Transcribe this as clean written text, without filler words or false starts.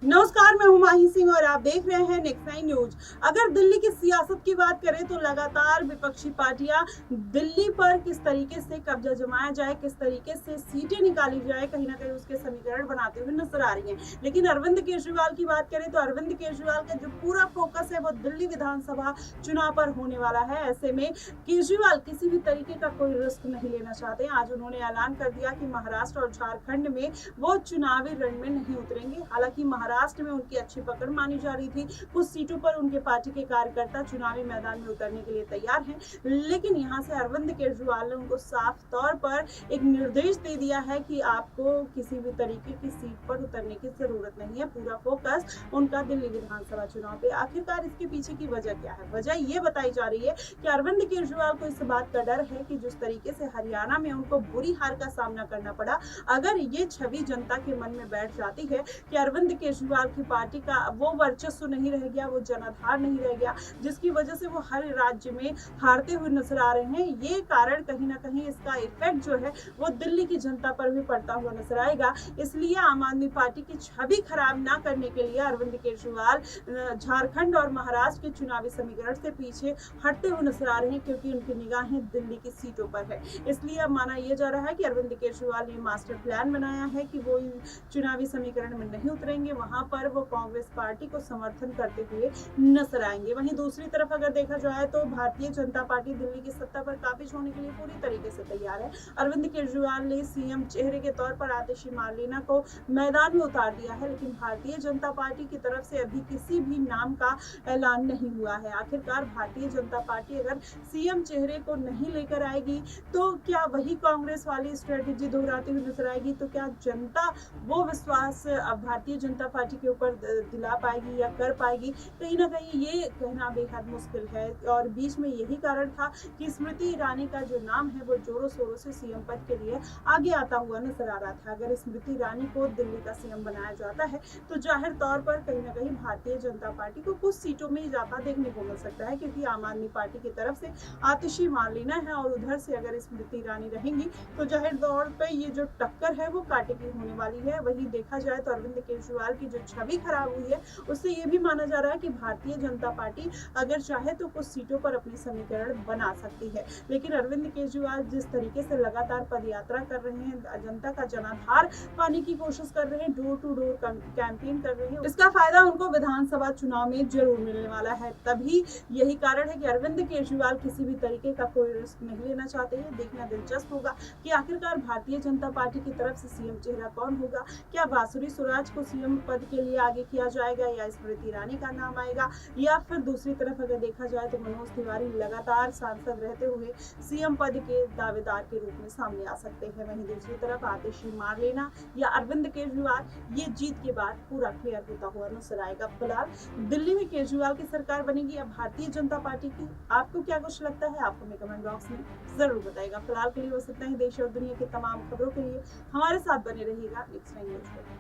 नमस्कार, मैं हुमायूं सिंह और आप देख रहे हैं नेक्स्ट 9 न्यूज। अगर दिल्ली की सियासत की बात करें तो लगातार विपक्षी पार्टियां दिल्ली पर किस तरीके से कब्जा जमाया जाए, किस तरीके से सीटें निकाली जाए, कहीं ना कहीं उसके समीकरण बनाते हुए नजर आ रही हैं। लेकिन अरविंद केजरीवाल की बात करें तो अरविंद केजरीवाल का जो पूरा फोकस है वो दिल्ली विधानसभा चुनाव पर होने वाला है। ऐसे में केजरीवाल किसी भी तरीके का कोई रिस्क नहीं लेना चाहते। आज उन्होंने ऐलान कर दिया कि महाराष्ट्र और झारखंड में वो चुनावी रण में नहीं उतरेंगे। हालांकि महाराष्ट्र में उनकी अच्छी पकड़ मानी जा रही थी, कुछ सीटों पर उनके पार्टी के कार्यकर्ता चुनावी मैदान में उतरने के लिए तैयार हैं, लेकिन यहां से अरविंद केजरीवाल ने उनको साफ तौर पर एक निर्देश दे दिया है कि आपको किसी भी तरीके की सीट पर उतरने की जरूरत नहीं है। पूरा फोकस उनका दिल्ली विधानसभा चुनाव पे। आखिरकार इसके पीछे की वजह क्या है? वजह ये बताई जा रही है कि अरविंद केजरीवाल को इस बात का डर है कि जिस तरीके से हरियाणा में उनको बुरी हार का सामना करना पड़ा, अगर ये छवि जनता के मन में बैठ जाती है कि अरविंद केजरीवाल की पार्टी का वो वर्चस्व नहीं रह गया, वो जनाधार नहीं रह गया, जिसकी वजह से वो हर राज्य में हारते हुए नजर आ रहे हैं। ये कारण कहीं ना कहीं इसका इफेक्ट जो है वो दिल्ली की जनता पर भी पड़ता हुआ नजर आएगा। इसलिए आम आदमी पार्टी की छवि खराब ना करने के लिए अरविंद केजरीवाल झारखंड और महाराष्ट्र के चुनावी समीकरण से पीछे हटते हुए नजर आ रहे हैं, क्योंकि उनकी निगाहें दिल्ली की सीटों पर है। इसलिए अब माना यह जा रहा है कि अरविंद केजरीवाल ने मास्टर प्लान बनाया है कि वो चुनावी समीकरण में नहीं उतरेंगे, वहां पर वो कांग्रेस पार्टी को समर्थन करते हुए नजर आएंगे। वहीं दूसरी तरफ अगर देखा जाए तो भारतीय जनता पार्टी दिल्ली की सत्ता पर काबिज होने के लिए पूरी तरीके से तैयार है। अरविंद केजरीवाल ने सीएम चेहरे के तौर पर आतिशी मार्लेना को मैदान में उतार दिया है, लेकिन भारतीय जनता पार्टी की तरफ से अभी किसी भी नाम का ऐलान नहीं हुआ है। आखिरकार भारतीय जनता पार्टी अगर सीएम चेहरे को नहीं लेकर आएगी तो क्या वही कांग्रेस वाली स्ट्रेटेजी दोहराती हुई नजर आएगी? तो क्या जनता वो विश्वास अब भारतीय जनता पार्टी के ऊपर दिला पाएगी या कर पाएगी? कहीं ना कहीं ये कहना बेहद मुश्किल है। और बीच में यही कारण था कि स्मृति ईरानी का जो नाम है वो जोरों शोरों से सीएम पद के लिए आगे आता हुआ नजर आ रहा था। अगर स्मृति ईरानी को दिल्ली का सीएम बनाया जाता है तो जाहिर तौर पर कहीं ना कहीं भारतीय जनता पार्टी को कुछ सीटों में इजाफा देखने को मिल सकता है, क्योंकि आम आदमी पार्टी की तरफ से आतिशी मार्लेना है और उधर से अगर स्मृति ईरानी रहेंगी तो जाहिर तौर पर ये जो टक्कर है वो कांटे की होने वाली है। वही देखा जाए तो अरविंद केजरीवाल की जो छवि खराब हुई है उससे ये भी माना जा रहा है कि भारतीय जनता पार्टी अगर चाहे तो कुछ सीटों पर अपनी समीकरण बना सकती है। लेकिन अरविंद केजरीवाल जिस तरीके से लगातार पदयात्रा कर रहे हैं, जनता का जनाधार पाने की कोशिश कर रहे हैं, डोर टू डोर कैंपेन कर रहे हैं, इसका फायदा उनको विधानसभा चुनाव में जरूर मिलने वाला है। तभी यही कारण है कि अरविंद केजरीवाल किसी भी तरीके का कोई रिस्क नहीं लेना चाहते हैं। देखना दिलचस्प होगा कि आखिरकार भारतीय जनता पार्टी की तरफ से सीएम चेहरा कौन होगा। क्या बांसुरी स्वराज को सीएम पद के लिए आगे किया जाएगा या स्मृति ईरानी का नाम आएगा, या फिर दूसरी तरफ अगर देखा जाए तो मनोज तिवारी लगातार सांसद रहते हुए सीएम पद के दावेदार के रूप में सामने आ सकते हैं। वहीं दूसरी तरफ आतिशी मार्लेना या अरविंद केजरीवाल, ये जीत के बाद पूरा क्लियर होता हुआ नजर आएगा। फिलहाल दिल्ली में केजरीवाल की सरकार बनेगी या भारतीय जनता पार्टी की? आपको क्या कुछ लगता है? आप हमें कमेंट बॉक्स में जरूर बताइएगा। फिलहाल के लिए बस इतना ही। देश और दुनिया की तमाम खबरों के लिए हमारे साथ बने रहिएगा नेक्स्ट 9 न्यूज पर।